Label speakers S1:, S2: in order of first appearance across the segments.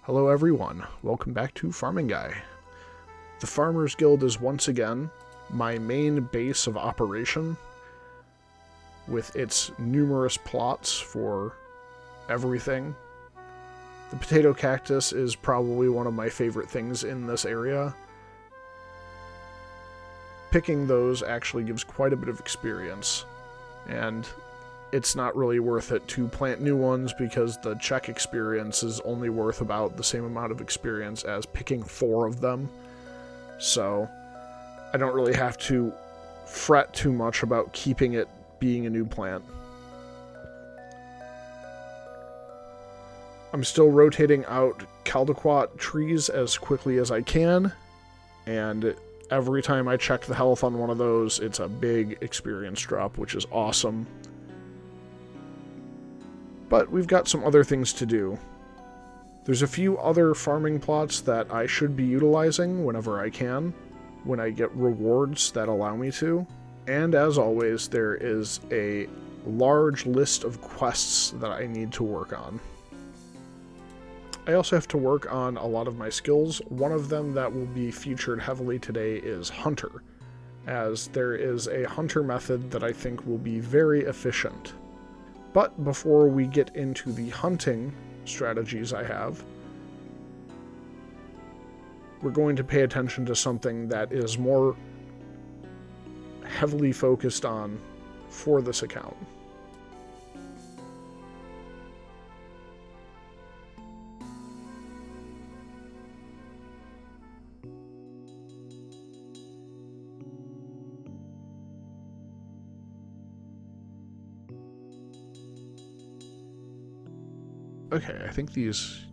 S1: Hello everyone, welcome back to Farming Guy. The Farmers Guild is once again my main base of operation, with its numerous plots for everything. The potato cactus is probably one of my favorite things in this area. Picking those actually gives quite a bit of experience, and it's not really worth it to plant new ones because the check experience is only worth about the same amount of experience as picking 4 of them. So I don't really have to fret too much about keeping it being a new plant. I'm still rotating out Caldecott trees as quickly as I can, and every time I check the health on one of those, it's a big experience drop, which is awesome. But we've got some other things to do. There's a few other farming plots that I should be utilizing whenever I can, when I get rewards that allow me to. And as always, there is a large list of quests that I need to work on. I also have to work on a lot of my skills. One of them that will be featured heavily today is Hunter, as there is a Hunter method that I think will be very efficient. But before we get into the hunting strategies I have, we're going to pay attention to something that is more heavily focused on for this account. Okay, I think these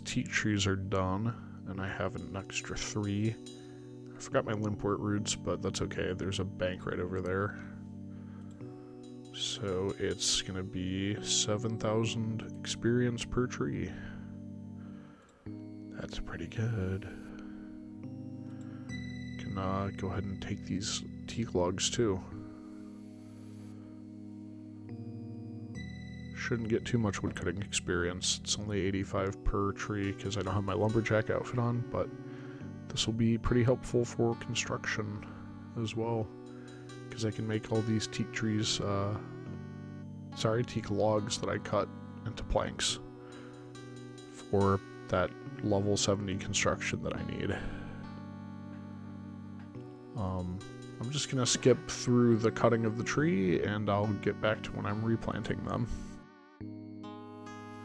S1: teak trees are done, and I have an extra 3. I forgot my limpwort roots, but that's okay. There's a bank right over there. So it's going to be 7,000 experience per tree. That's pretty good. Can go ahead and take these teak logs too. Shouldn't get too much woodcutting experience. It's only 85 per tree because I don't have my lumberjack outfit on, but this will be pretty helpful for construction as well, because I can make all these teak trees, teak logs that I cut into planks for that level 70 construction that I need. I'm just going to skip through the cutting of the tree, and I'll get back to when I'm replanting them.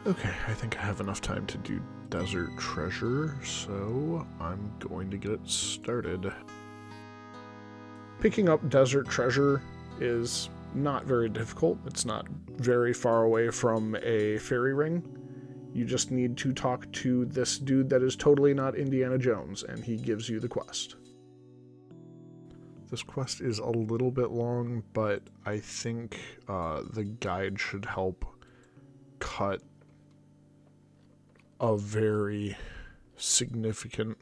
S1: Okay, I think I have enough time to do Desert Treasure, so I'm going to get it started. Picking up Desert Treasure is not very difficult. It's not very far away from a fairy ring. You just need to talk to this dude that is totally not Indiana Jones, and he gives you the quest. This quest is a little bit long, but I think the guide should help cut a very significant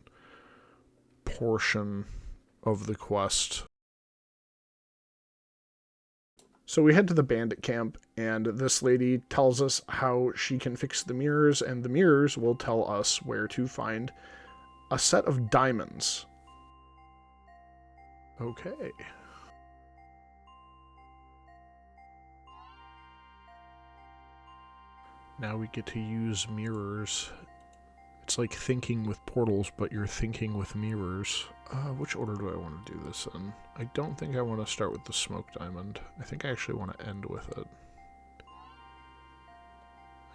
S1: portion of the quest. So we head to the bandit camp, and this lady tells us how she can fix the mirrors, and the mirrors will tell us where to find a set of diamonds. Okay. Now we get to use mirrors. It's like thinking with portals, but you're thinking with mirrors. Which order do I want to do this in? I don't think I want to start with the smoke diamond. I think I actually want to end with it.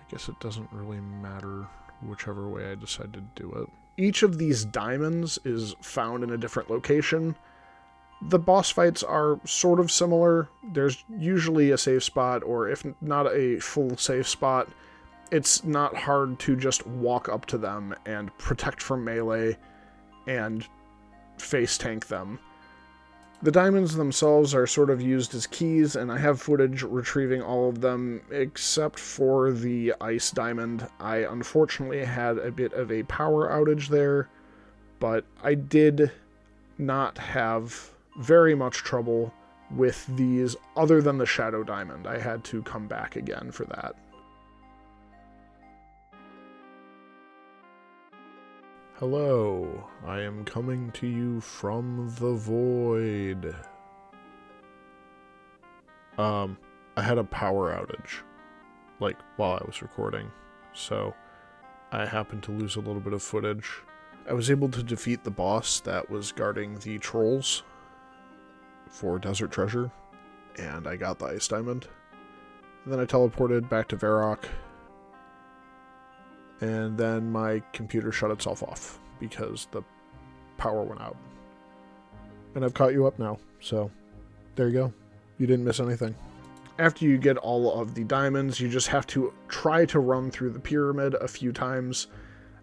S1: I guess it doesn't really matter whichever way I decide to do it. Each of these diamonds is found in a different location. The boss fights are sort of similar. There's usually a safe spot, or if not a full safe spot, it's not hard to just walk up to them and protect from melee and face tank them. The diamonds themselves are sort of used as keys, and I have footage retrieving all of them except for the ice diamond. I unfortunately had a bit of a power outage there, but I did not have very much trouble with these other than the shadow diamond. I had to come back again for that. Hello, I am coming to you from the void. I had a power outage, like, while I was recording, so I happened to lose a little bit of footage. I was able to defeat the boss that was guarding the trolls for Desert Treasure, and I got the Ice Diamond. And then I teleported back to Varrock, and then my computer shut itself off because the power went out. And I've caught you up now, so there you go. You didn't miss anything. After you get all of the diamonds, you just have to try to run through the pyramid a few times.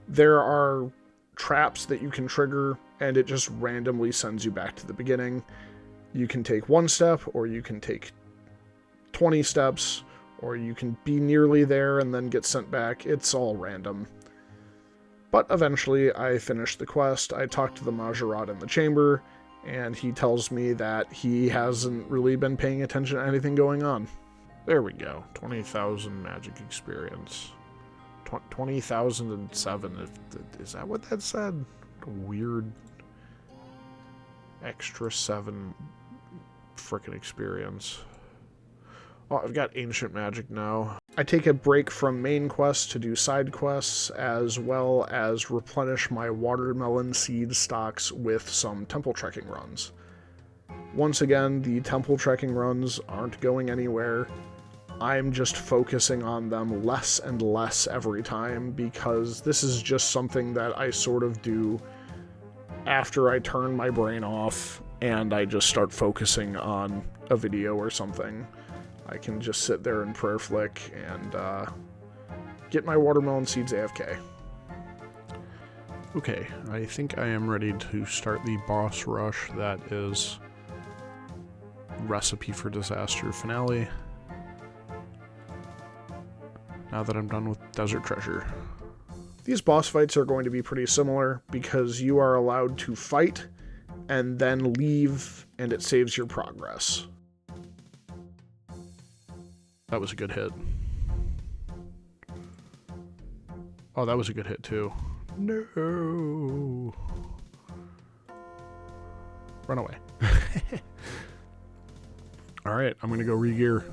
S1: There are traps that you can trigger, and it just randomly sends you back to the beginning. You can take one step, or you can take 20 steps, or you can be nearly there and then get sent back. It's all random. But eventually, I finished the quest. I talked to the Majorat in the chamber, and he tells me that he hasn't really been paying attention to anything going on. There we go. 20,000 magic experience. 20,007. Is that what that said? A weird extra 7 frickin' experience. Oh, I've got ancient magic now. I take a break from main quests to do side quests, as well as replenish my watermelon seed stocks with some temple trekking runs. Once again, the temple trekking runs aren't going anywhere. I'm just focusing on them less and less every time, because this is just something that I sort of do after I turn my brain off and I just start focusing on a video or something. I can just sit there and prayer flick and get my watermelon seeds AFK. Okay, I think I am ready to start the boss rush that is Recipe for Disaster Finale. Now that I'm done with Desert Treasure. These boss fights are going to be pretty similar because you are allowed to fight and then leave, and it saves your progress. That was a good hit. Oh, that was a good hit too. No. Run away. Alright, I'm gonna go re-gear.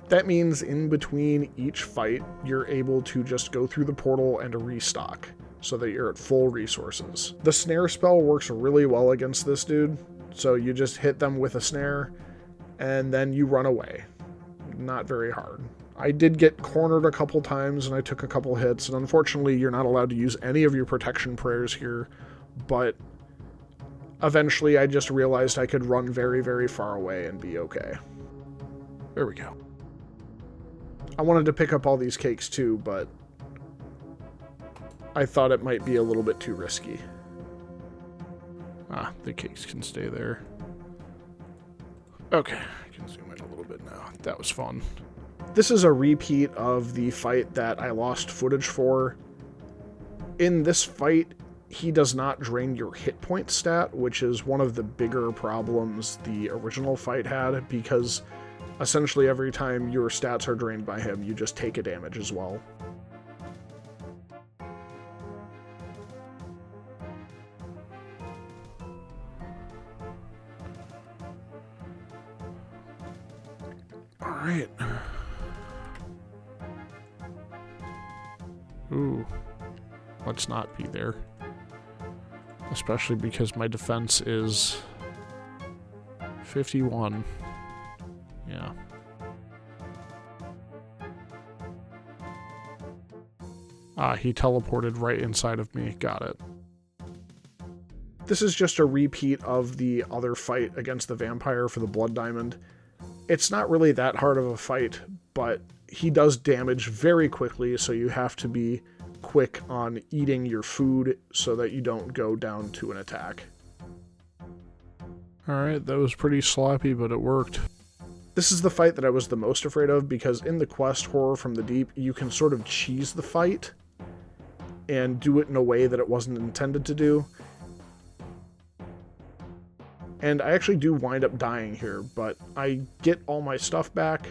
S1: That means in between each fight, you're able to just go through the portal and restock, so that you're at full resources. The snare spell works really well against this dude, so you just hit them with a snare, and then you run away. Not very hard. I did get cornered a couple times, and I took a couple hits, and unfortunately you're not allowed to use any of your protection prayers here, but eventually I just realized I could run very, very far away and be okay. There we go. I wanted to pick up all these cakes too, but I thought it might be a little bit too risky. Ah, the cakes can stay there. Okay, I can zoom in a little bit now. That was fun. This is a repeat of the fight that I lost footage for. In this fight, he does not drain your hit point stat, which is one of the bigger problems the original fight had, because essentially every time your stats are drained by him, you just take a damage as well. Alright. Ooh. Let's not be there. Especially because my defense is 51. Yeah. Ah, he teleported right inside of me. Got it. This is just a repeat of the other fight against the vampire for the blood diamond. It's not really that hard of a fight, but he does damage very quickly, so you have to be quick on eating your food so that you don't go down to an attack. Alright, that was pretty sloppy, but it worked. This is the fight that I was the most afraid of, because in the quest Horror from the Deep, you can sort of cheese the fight and do it in a way that it wasn't intended to do. And I actually do wind up dying here, but I get all my stuff back,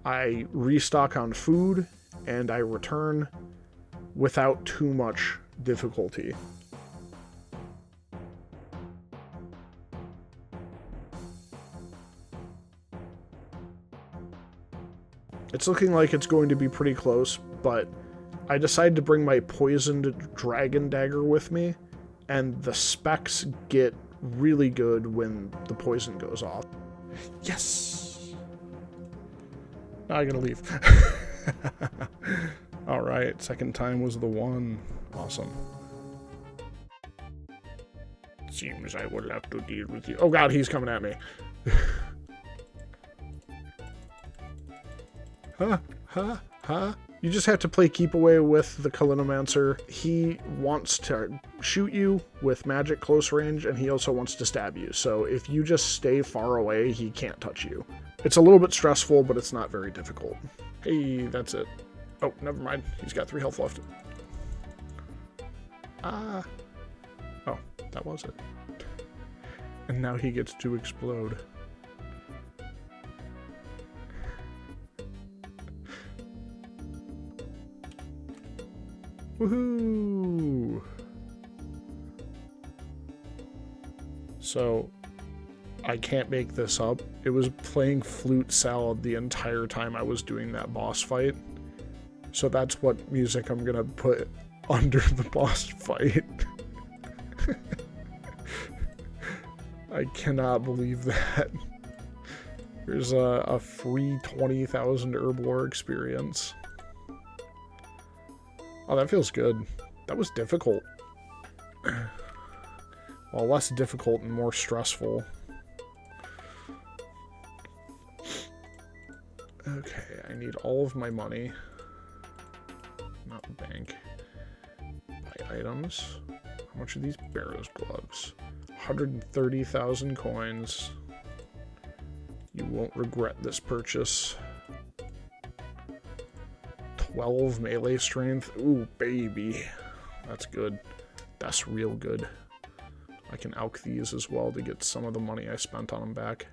S1: I restock on food, and I return without too much difficulty. It's looking like it's going to be pretty close, but I decided to bring my poisoned dragon dagger with me, and the specs get really good when the poison goes off. Yes! Now I gotta leave. Alright, second time was the one. Awesome. Seems I will have to deal with you. Oh god, he's coming at me. Huh? You just have to play keep away with the Kalinomancer. He wants to shoot you with magic close range, and he also wants to stab you. So if you just stay far away, he can't touch you. It's a little bit stressful, but it's not very difficult. Hey, that's it. Oh, never mind. He's got 3 health left. Oh, that was it. And now he gets to explode. Woohoo! So, I can't make this up. It was playing Flute Salad the entire time I was doing that boss fight. So that's what music I'm gonna put under the boss fight. I cannot believe that. There's a free 20,000 Herblore experience. Oh, that feels good. That was difficult. Well, less difficult and more stressful. Okay, I need all of my money. Not the bank. Buy items. How much are these Barrow's gloves? 130,000 coins. You won't regret this purchase. 12 melee strength. Ooh, baby. That's good. That's real good. I can alch these as well to get some of the money I spent on them back.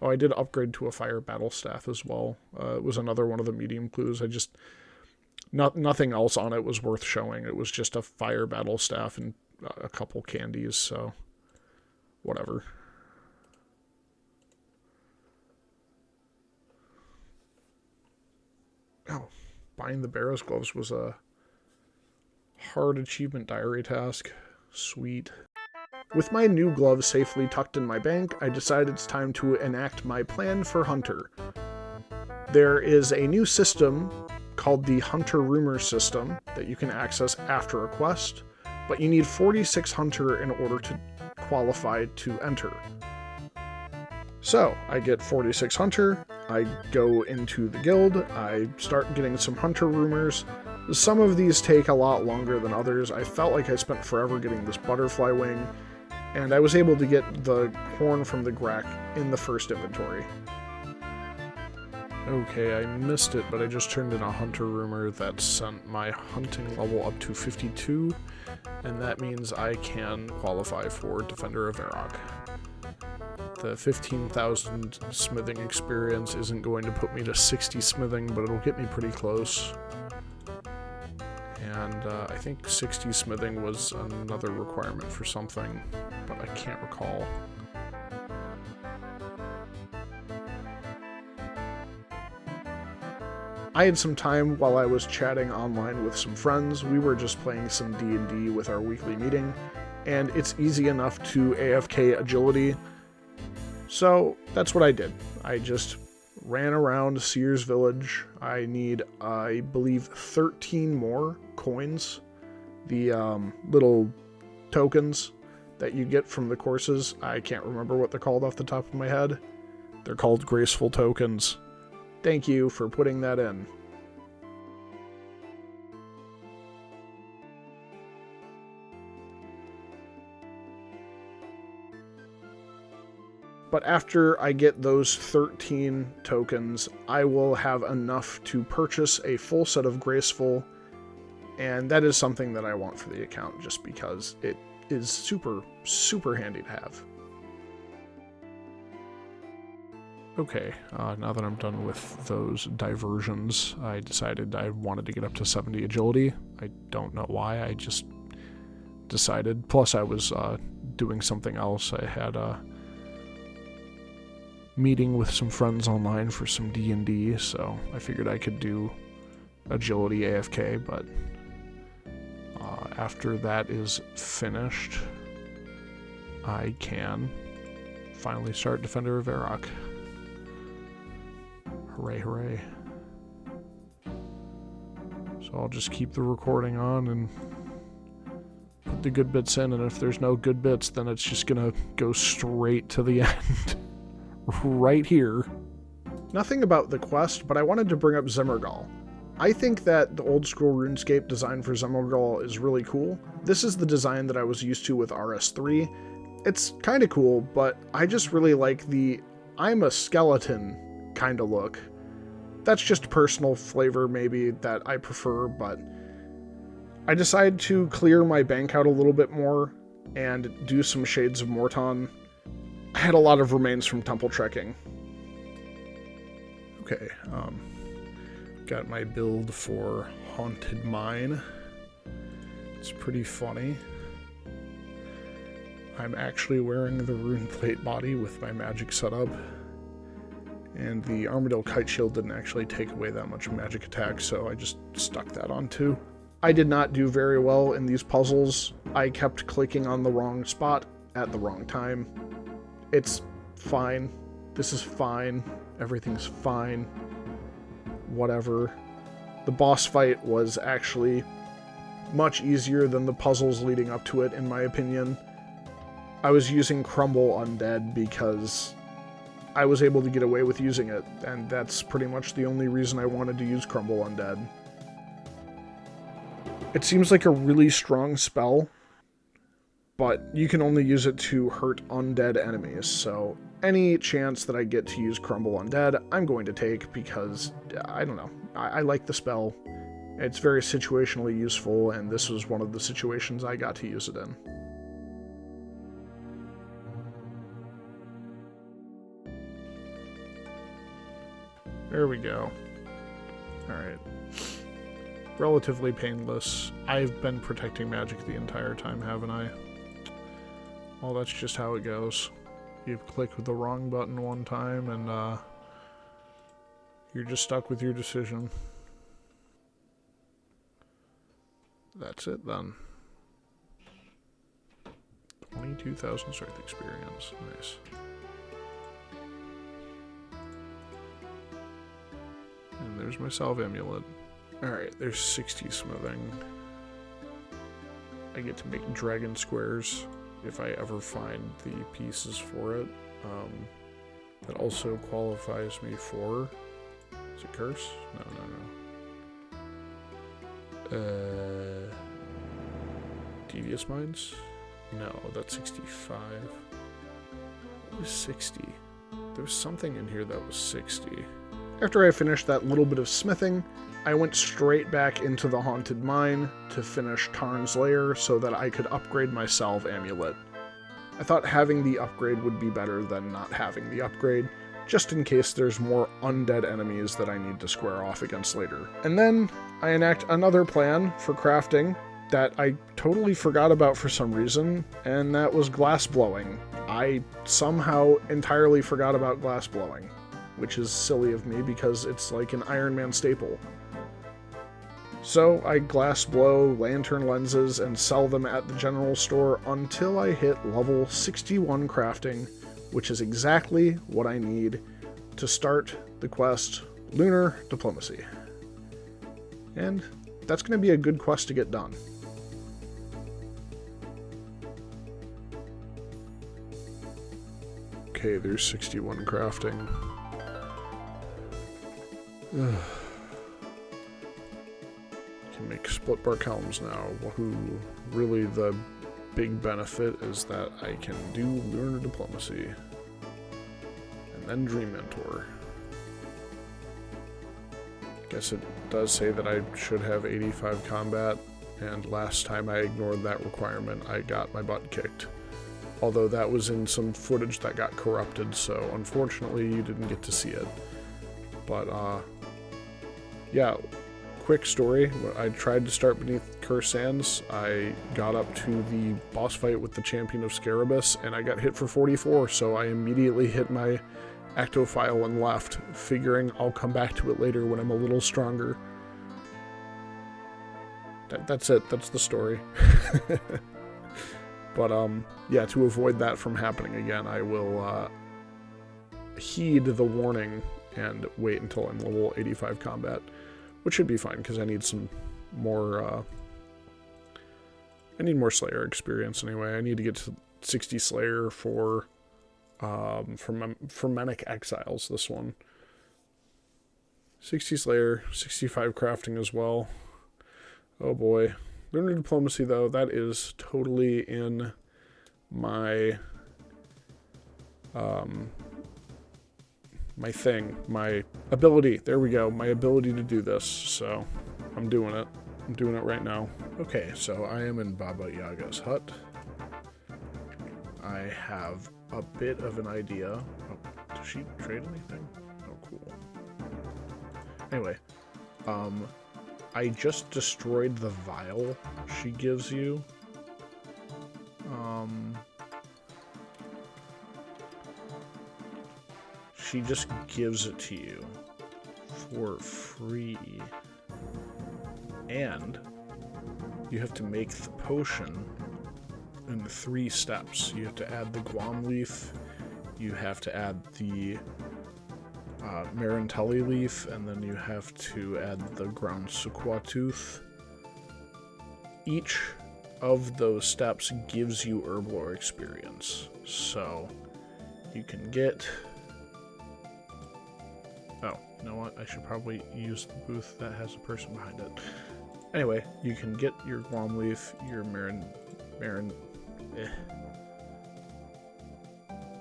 S1: Oh, I did upgrade to a fire battle staff as well. It was another one of the medium clues. I just... nothing else on it was worth showing. It was just a fire battle staff and a couple candies, so... whatever. Oh. Buying the Barrow's gloves was a hard achievement diary task. Sweet. With my new gloves safely tucked in my bank, I decided it's time to enact my plan for Hunter. There is a new system called the Hunter Rumor system that you can access after a quest, but you need 46 Hunter in order to qualify to enter. So, I get 46 Hunter, I go into the guild, I start getting some Hunter rumors. Some of these take a lot longer than others. I felt like I spent forever getting this butterfly wing, and I was able to get the horn from the Grek in the first inventory. Okay, I missed it, but I just turned in a Hunter rumor that sent my hunting level up to 52, and that means I can qualify for Defender of Varrock. The 15,000 smithing experience isn't going to put me to 60 smithing, but it'll get me pretty close. And I think 60 smithing was another requirement for something, but I can't recall. I had some time while I was chatting online with some friends. We were just playing some D&D with our weekly meeting, and it's easy enough to AFK agility. So that's what I did. I just ran around Sears Village. I need, I believe, 13 more coins. The little tokens that you get from the courses. I can't remember what they're called off the top of my head. They're called graceful tokens. Thank you for putting that in. But after I get those 13 tokens, I will have enough to purchase a full set of graceful, and that is something that I want for the account just because it is super, super handy to have. Okay, now that I'm done with those diversions, I decided I wanted to get up to 70 agility. I don't know why, I just decided. Plus I was doing something else. I had a meeting with some friends online for some D&D, so I figured I could do agility AFK, but after that is finished, I can finally start Defender of Varrock. Hooray, hooray. So I'll just keep the recording on and put the good bits in, and if there's no good bits, then it's just gonna go straight to the end. Right here. Nothing about the quest, but I wanted to bring up Zimmergall. I think that the old school RuneScape design for Zimmergall is really cool. This is the design that I was used to with RS3. It's kind of cool, but I just really like the I'm a skeleton kind of look. That's just personal flavor maybe that I prefer, but I decided to clear my bank out a little bit more and do some Shades of Morton. I had a lot of remains from temple trekking. Okay, got my build for Haunted Mine. It's pretty funny. I'm actually wearing the rune plate body with my magic setup, and the Armadillo Kite Shield didn't actually take away that much magic attack, so I just stuck that on too. I did not do very well in these puzzles. I kept clicking on the wrong spot at the wrong time. It's fine. This is fine. Everything's fine. Whatever. The boss fight was actually much easier than the puzzles leading up to it, in my opinion. I was using Crumble Undead because I was able to get away with using it, and that's pretty much the only reason I wanted to use Crumble Undead. It seems like a really strong spell, but you can only use it to hurt undead enemies, so any chance that I get to use Crumble Undead, I'm going to take because, I don't know, I like the spell. It's very situationally useful, and this was one of the situations I got to use it in. There we go. Alright. Relatively painless. I've been protecting magic the entire time, haven't I? Well, that's just how it goes. You've clicked the wrong button one time, and you're just stuck with your decision. That's it then. 22,000 strength experience. Nice. And there's my salve amulet. Alright, there's 60 smithing. I get to make dragon squares if I ever find the pieces for it. That also qualifies me for... Is it curse? No. Devious Minds? No, that's 65. What was 60? There was something in here that was 60. After I finished that little bit of smithing, I went straight back into the Haunted Mine to finish Tarn's Lair so that I could upgrade my salve amulet. I thought having the upgrade would be better than not having the upgrade, just in case there's more undead enemies that I need to square off against later. And then I enact another plan for crafting that I totally forgot about for some reason, and that was glass blowing. I somehow entirely forgot about glass blowing, which is silly of me because it's like an Iron Man staple. So I glass blow lantern lenses and sell them at the general store until I hit level 61 crafting, which is exactly what I need to start the quest Lunar Diplomacy. And that's going to be a good quest to get done. Okay, there's 61 crafting. Ugh. Can make split bark helms now. Woohoo. Really the big benefit is that I can do Lunar Diplomacy. And then Dream Mentor. Guess it does say that I should have 85 combat, and last time I ignored that requirement, I got my butt kicked. Although that was in some footage that got corrupted, so unfortunately you didn't get to see it. But, yeah, quick story. I tried to start beneath Cursed Sands. I got up to the boss fight with the Champion of Scarabus, and I got hit for 44, so I immediately hit my Actophile and left, figuring I'll come back to it later when I'm a little stronger. That's it. That's the story. But, yeah, to avoid that from happening again, I will heed the warning and wait until I'm level 85 combat, which should be fine, because I need some more, I need more Slayer experience anyway. I need to get to 60 Slayer for Manic Exiles, this one. 60 Slayer, 65 crafting as well. Oh boy. Lunar Diplomacy, though, that is totally in my, my thing, my ability. There we go, my ability to do this, so I'm doing it. I'm doing it right now. Okay, so I am in Baba Yaga's hut. I have a bit of an idea. Oh, does she trade anything? Oh, cool. Anyway, I just destroyed the vial she gives you. She just gives it to you for free. And you have to make the potion in 3 steps. You have to add the Guam leaf, you have to add the Marantelli leaf, and then you have to add the ground Suqua tooth. Each of those steps gives you herblore experience. So you can get... Oh, you know what? I should probably use the booth that has a person behind it. Anyway, you can get your Guam leaf, your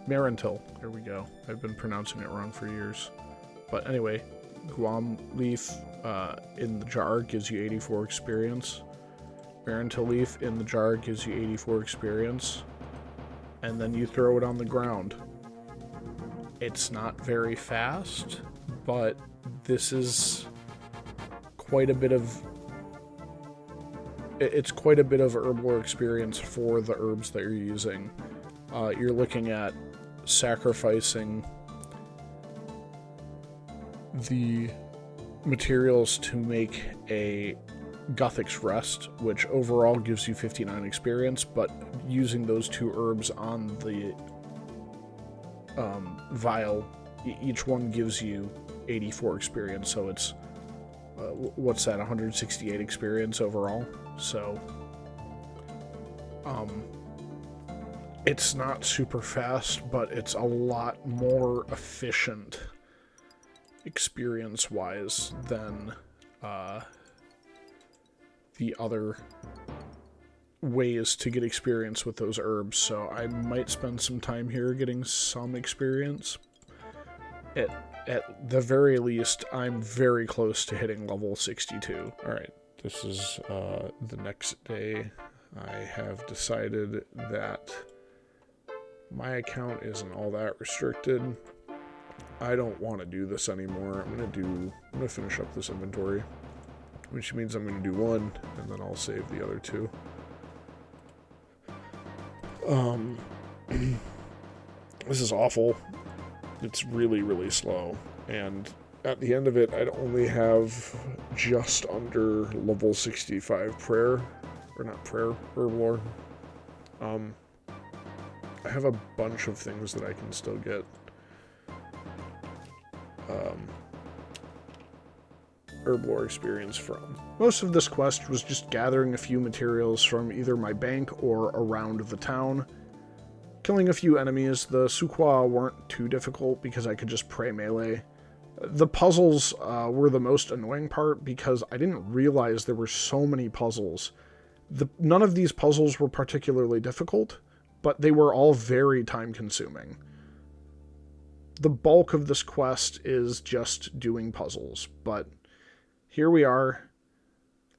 S1: Marantil. There we go. I've been pronouncing it wrong for years. But anyway, Guam leaf in the jar gives you 84 experience. Marantil leaf in the jar gives you 84 experience. And then you throw it on the ground. It's not very fast, but this is quite a bit of... It's quite a bit of herblore experience for the herbs that you're using. You're looking at sacrificing the materials to make a Guthix Rest, which overall gives you 59 experience, but using those 2 herbs on the vial, each one gives you 84 experience, so it's what's that, 168 experience overall. So it's not super fast, but it's a lot more efficient experience-wise than the other ways to get experience with those herbs. So I might spend some time here getting some experience. At the very least, I'm very close to hitting level 62. Alright, this is the next day. I have decided that my account isn't all that restricted. I don't want to do this anymore. I'm gonna finish up this inventory, which means I'm gonna do 1, and then I'll save the other 2. This is awful. It's really, really slow, and at the end of it, I'd only have just under level 65 prayer, or not prayer, herblore. I have a bunch of things that I can still get. Herblore experience from. Most of this quest was just gathering a few materials from either my bank or around the town. Killing a few enemies. The Suqua weren't too difficult because I could just pray melee. The puzzles were the most annoying part because I didn't realize there were so many puzzles. None of these puzzles were particularly difficult, but they were all very time-consuming. The bulk of this quest is just doing puzzles, but here we are.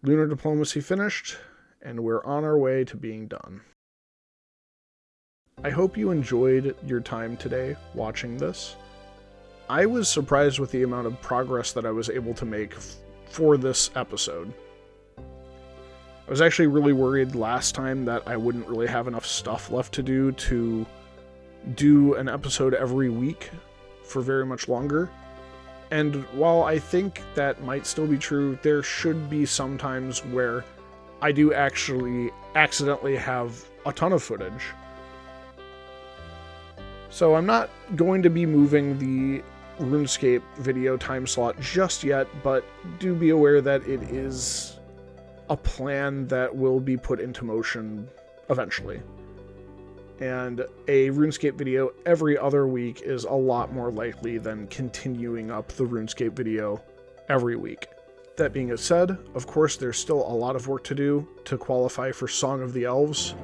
S1: Lunar Diplomacy finished, and we're on our way to being done. I hope you enjoyed your time today watching this. I was surprised with the amount of progress that I was able to make for this episode. I was actually really worried last time that I wouldn't really have enough stuff left to do an episode every week for very much longer. And while I think that might still be true, there should be some times where I do actually accidentally have a ton of footage. So I'm not going to be moving the RuneScape video time slot just yet, but do be aware that it is a plan that will be put into motion eventually. And a RuneScape video every other week is a lot more likely than continuing up the RuneScape video every week. That being said, of course, there's still a lot of work to do to qualify for Song of the Elves,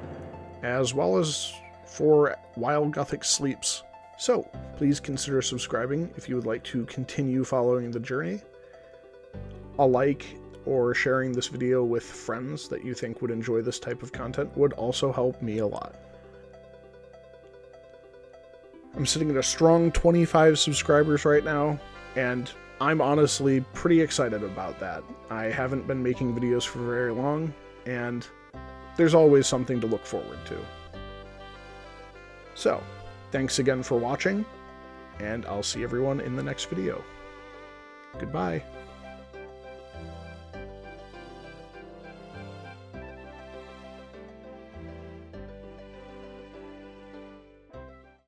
S1: as well as for Wild Gothic Sleeps. So, please consider subscribing if you would like to continue following the journey. A like or sharing this video with friends that you think would enjoy this type of content would also help me a lot. I'm sitting at a strong 25 subscribers right now, and I'm honestly pretty excited about that. I haven't been making videos for very long, and there's always something to look forward to. So, thanks again for watching, and I'll see everyone in the next video. Goodbye.